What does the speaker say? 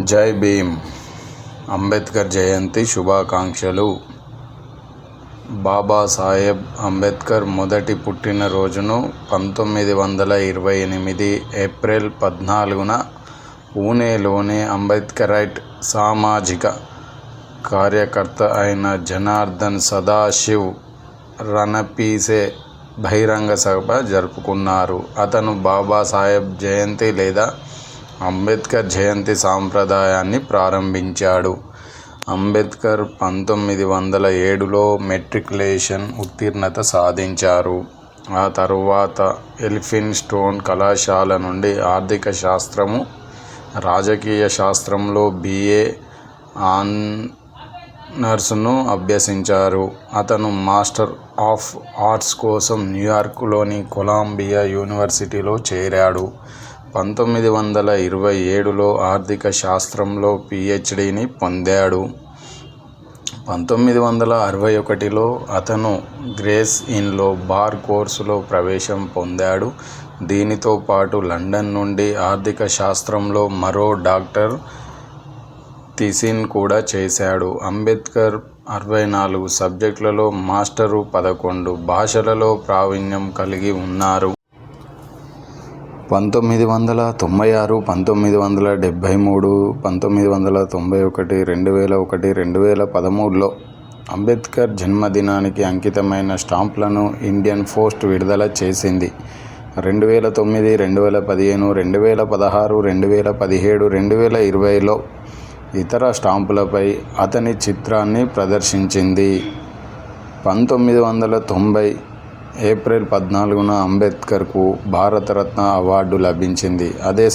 జై భీమ్. అంబేద్కర్ జయంతి శుభాకాంక్షలు. బాబాసాహెబ్ అంబేద్కర్ మొదటి పుట్టినరోజును 1928 ఏప్రిల్ 14న పూణేలోని అంబేద్కరైట్ సామాజిక కార్యకర్త అయిన జనార్దన్ సదాశివ్ రణపీసే బహిరంగ సభ జరుపుకున్నారు. అతను బాబాసాహెబ్ జయంతి లేదా అంబేద్కర్ జయంతి సాంప్రదాయాన్ని ప్రారంభించాడు. అంబేద్కర్ 1907లో మెట్రికులేషన్ ఉత్తీర్ణత సాధించారు. ఆ తరువాత ఎల్ఫిన్స్టోన్ కళాశాల నుండి ఆర్థిక శాస్త్రము, రాజకీయ శాస్త్రంలో BA ఆనర్స్ను అభ్యసించారు. అతను మాస్టర్ ఆఫ్ ఆర్ట్స్ కోసం న్యూయార్క్లోని కొలంబియా యూనివర్సిటీలో చేరాడు. 1927లో ఆర్థిక శాస్త్రంలో PhDని పొందాడు. 1961లో అతను గ్రేస్ ఇన్లో బార్ కోర్సులో ప్రవేశం పొందాడు. దీనితో పాటు లండన్ నుండి ఆర్థిక శాస్త్రంలో మరో డాక్టర్ థీసిస్ కూడా చేశాడు. అంబేద్కర్ 64 సబ్జెక్టులలో మాస్టరు, 11 భాషలలో ప్రావీణ్యం కలిగి ఉన్నారు. 1996, 1973, 1991, 2001, 2013లో అంబేద్కర్ జన్మదినానికి అంకితమైన స్టాంపులను ఇండియన్ పోస్ట్ విడుదల చేసింది. 2009, 2015, 2016, 2017, 2020లో ఇతర స్టాంపులపై అతని చిత్రాన్ని ప్రదర్శించింది. 1990 ఏప్రిల్ 14న అంబేద్కర్కు భారతరత్న అవార్డు లభించింది. అదే